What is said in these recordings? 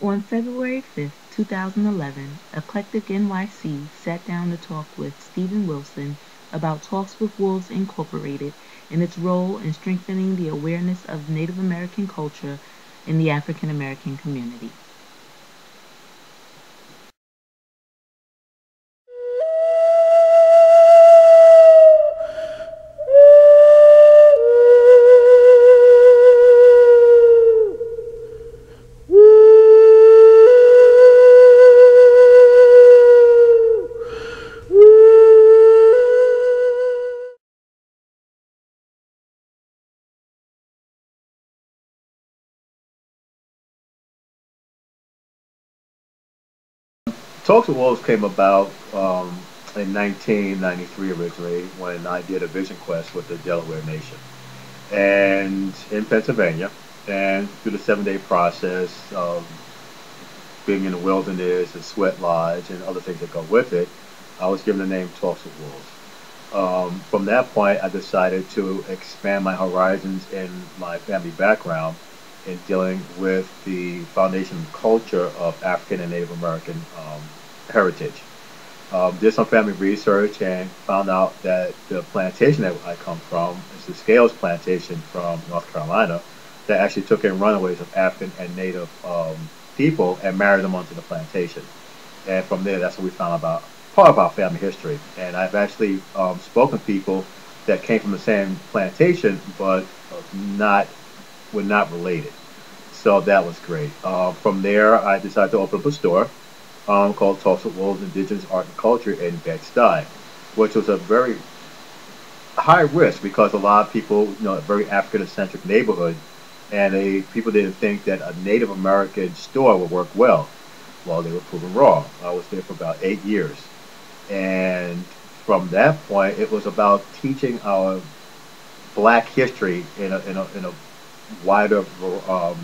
On February 5th, 2011, Eclectic NYC sat down to talk with Stephen Wilson about Talks with Wolves Incorporated and its role in strengthening the awareness of Native American culture in the African American community. Talks with Wolves came about in 1993 originally when I did a vision quest with the Delaware Nation and in Pennsylvania. And through the 7 day process of being in the wilderness and sweat lodge and other things that go with it, I was given the name Talks with Wolves. From that point, I decided to expand my horizons in my family background in dealing with the foundation and culture of African and Native American heritage. Did some family research and found out that the plantation that I come from is the Scales Plantation from North Carolina that actually took in runaways of African and Native people and married them onto the plantation. And from there, that's what we found about part of our family history. And I've actually spoken to people that came from the same plantation, but not were not related. So that was great. From there, I decided to open up a store called Tulsa Wolves Indigenous Art and Culture in Bed-Stuy, which was a very high risk because a lot of people, a very African-centric neighborhood, and people didn't think that a Native American store would work well. Well, they were proven wrong. I was there for about 8 years. And from that point, it was about teaching our black history in a wider um,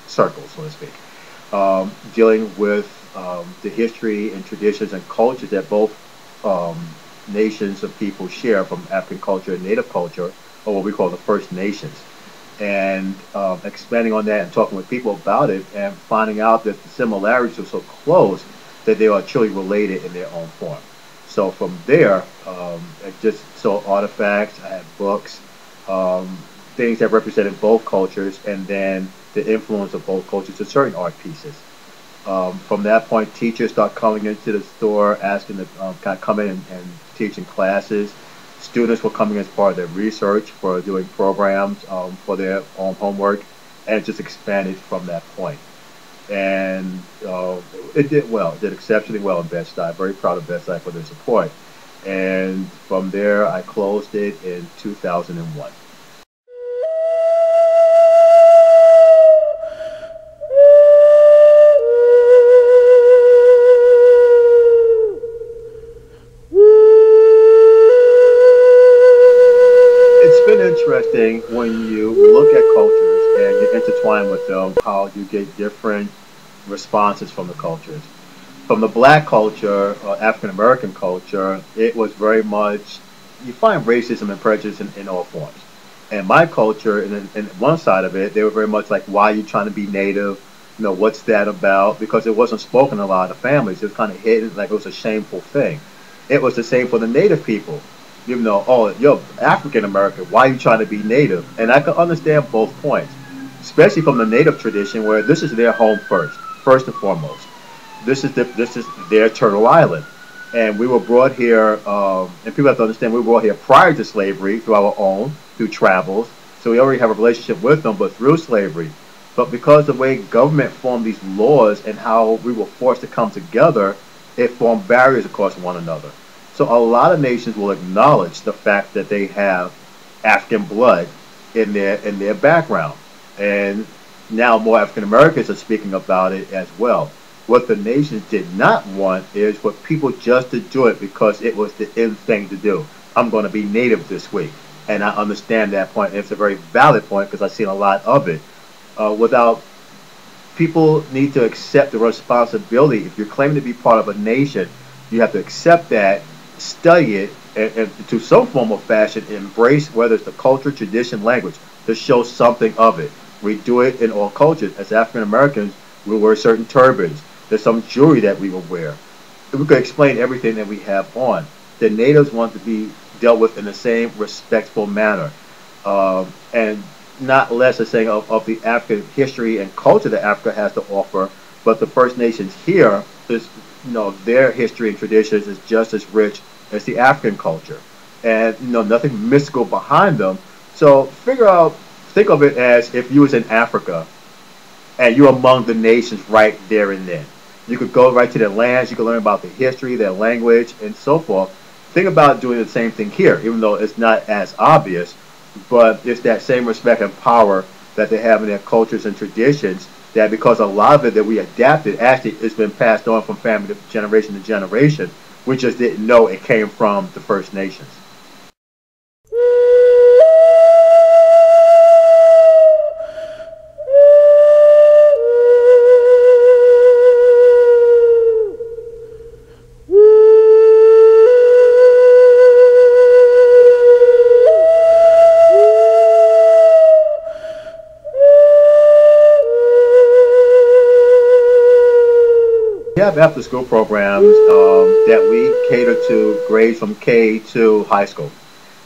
circle, so to speak, dealing with the history and traditions and cultures that both um, nations of people share from African culture and Native culture, or what we call the First Nations. And expanding on that and talking with people about it and finding out that the similarities are so close that they are truly related in their own form. So from there, I just saw artifacts, I had books, um, things that represented both cultures, and then the influence of both cultures to certain art pieces. From that point, teachers start coming into the store asking to kind of come in and teach in classes. Students were coming as part of their research for doing programs for their own homework, and it just expanded from that point. And it did well. It did exceptionally well in Bed-Stuy. Very proud of Bed-Stuy for their support. And from there, I closed it in 2001. It's been interesting when you look at cultures and you intertwine with them, how you get different responses from the cultures. From the black culture, African American culture, it was very much, you find racism and prejudice in all forms. And my culture, in one side of it, they were very much like, why are you trying to be native? What's that about? Because it wasn't spoken in a lot of families. It was kind of hidden, like it was a shameful thing. It was the same for the native people. Oh, you're African American. Why are you trying to be native? And I can understand both points, especially from the native tradition where this is their home first and foremost. This is their Turtle Island, and we were brought here. And people have to understand we were brought here prior to slavery through our own through travels. So we already have a relationship with them, but through slavery. But because the way government formed these laws and how we were forced to come together, it formed barriers across one another. So a lot of nations will acknowledge the fact that they have African blood in their background, and now more African Americans are speaking about it as well. What the nations did not want is for people just to do it because it was the in thing to do. I'm going to be native this week, and I understand that point. And it's a very valid point because I've seen a lot of it. Without people need to accept the responsibility. If you're claiming to be part of a nation, you have to accept that, study it, and to some form of fashion, embrace whether it's the culture, tradition, language, to show something of it. We do it in all cultures. As African Americans, We wear certain turbans. There's some jewelry that we will wear. We could explain everything that we have on. The natives want to be dealt with in the same respectful manner, and not less a saying of the African history and culture that Africa has to offer, but the First Nations here is, their history and traditions is just as rich as the African culture, and nothing mystical behind them. So think of it as if you was in Africa and you're among the nations right there and then. You could go right to their lands, you could learn about their history, their language, and so forth. Think about doing the same thing here, even though it's not as obvious, but it's that same respect and power that they have in their cultures and traditions, that because a lot of it that we adapted, actually it's been passed on from family to generation. We just didn't know it came from the First Nations. We have after school programs that we cater to grades from K to high school.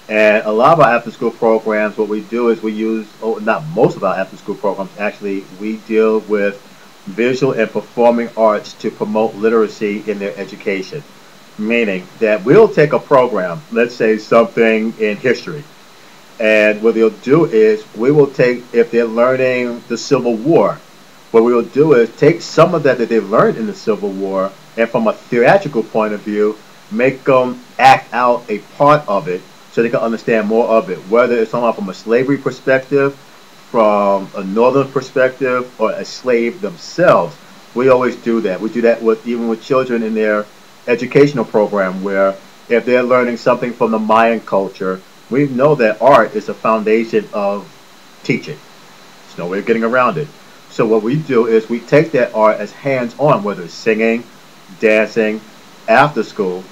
And a lot of our after school programs, what we do is we use, not most of our after school programs, actually, we deal with visual and performing arts to promote literacy in their education. Meaning that we'll take a program, let's say something in history, and what they'll do is we will take, if they're learning the Civil War, what we will do is take some of that they've learned in the Civil War, and from a theatrical point of view, make them act out a part of it so they can understand more of it, whether it's somehow from a slavery perspective, from a northern perspective, or a slave themselves. We always do that. We do that even with children in their educational program, where if they're learning something from the Mayan culture, we know that art is a foundation of teaching. There's no way of getting around it. So what we do is we take that art as hands-on, whether it's singing, dancing, after school,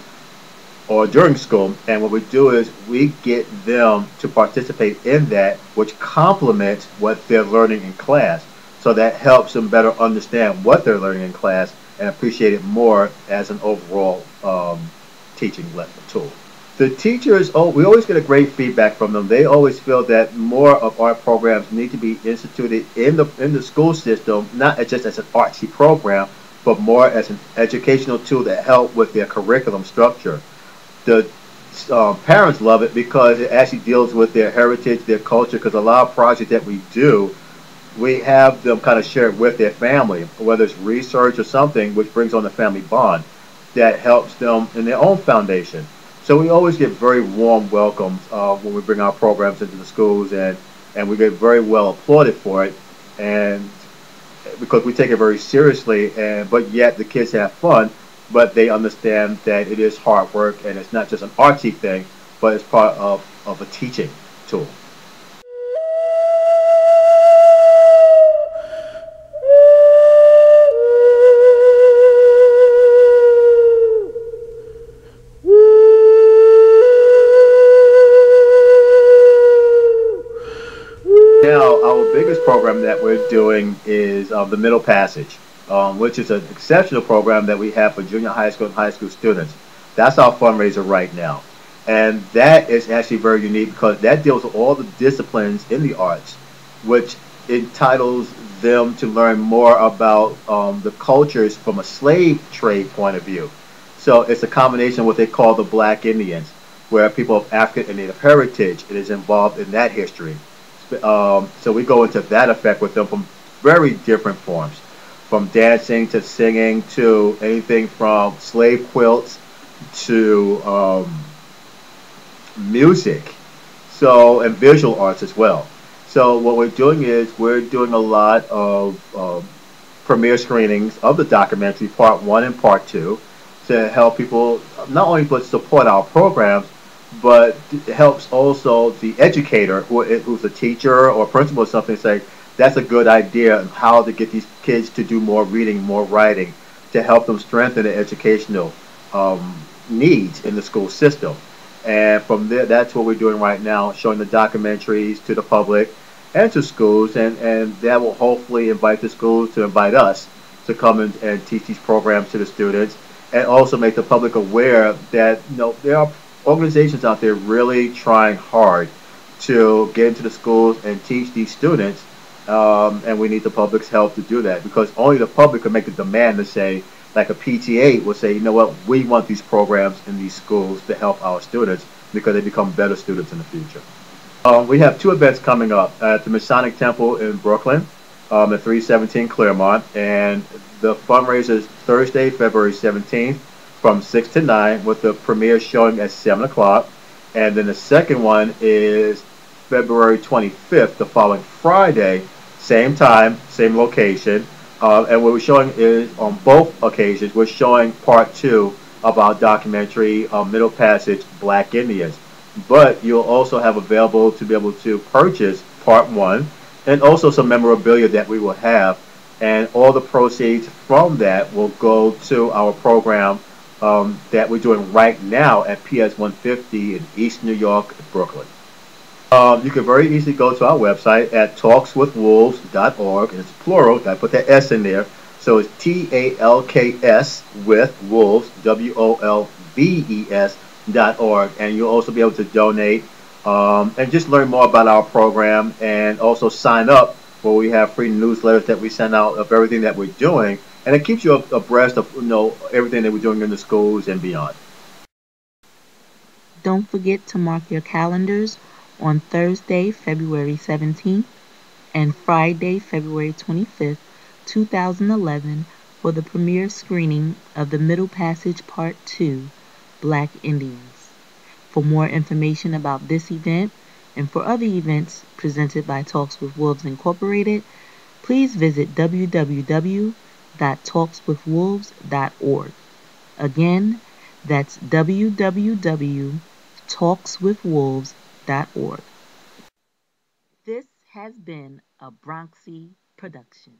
or during school, and what we do is we get them to participate in that, which complements what they're learning in class. So that helps them better understand what they're learning in class and appreciate it more as an overall teaching tool. The teachers, we always get a great feedback from them. They always feel that more of our programs need to be instituted in the school system, not just as an artsy program, but more as an educational tool that help with their curriculum structure. The parents love it because it actually deals with their heritage, their culture, because a lot of projects that we do, we have them kind of share it with their family, whether it's research or something, which brings on the family bond that helps them in their own foundation. So we always get very warm welcomes when we bring our programs into the schools, and we get very well applauded for it, and because we take it very seriously, but yet the kids have fun, but they understand that it is hard work and it's not just an artsy thing, but it's part of a teaching tool. Now, our biggest program that we're doing is the Middle Passage, which is an exceptional program that we have for junior high school and high school students. That's our fundraiser right now. And that is actually very unique because that deals with all the disciplines in the arts, which entitles them to learn more about the cultures from a slave trade point of view. So it's a combination of what they call the Black Indians, where people of African and Native heritage is involved in that history. So we go into that effect with them from very different forms, from dancing to singing to anything from slave quilts to music, and visual arts as well. So what we're doing is we're doing a lot of premiere screenings of the documentary, part 1 and part 2, to help people not only but support our programs, but it helps also the educator who's a teacher or principal or something say that's a good idea on how to get these kids to do more reading, more writing, to help them strengthen their educational needs in the school system. And from there, that's what we're doing right now, showing the documentaries to the public and to schools, and that will hopefully invite the schools to invite us to come in and teach these programs to the students, and also make the public aware that there are organizations out there really trying hard to get into the schools and teach these students, and we need the public's help to do that because only the public can make the demand to say, like a PTA will say, you know what, we want these programs in these schools to help our students because they become better students in the future. We have two events coming up at the Masonic Temple in Brooklyn, at 317 Claremont, and the fundraiser is Thursday, February 17th from 6 to 9 with the premiere showing at 7 o'clock. And then the second one is February 25th, the following Friday, same time, same location. And what we're showing is, on both occasions, we're showing part two of our documentary, Middle Passage, Black Indians. But you'll also have available to be able to purchase part one and also some memorabilia that we will have. And all the proceeds from that will go to our program that we're doing right now at PS 150 in East New York, Brooklyn. You can very easily go to our website at talkswithwolves.org, and it's plural. I put that S in there, so it's TALKS with wolves, WOLVES.org, and you'll also be able to donate and just learn more about our program, and also sign up where we have free newsletters that we send out of everything that we're doing, and it keeps you abreast of everything that we're doing in the schools and beyond. Don't forget to mark your calendars on Thursday, February 17th and Friday, February 25th, 2011 for the premiere screening of the Middle Passage Part 2, Black Indians. For more information about this event and for other events presented by Talks with Wolves Incorporated, please visit www.talkswithwolves.org. Again, that's www.talkswithwolves.org. This has been a Bronxy production.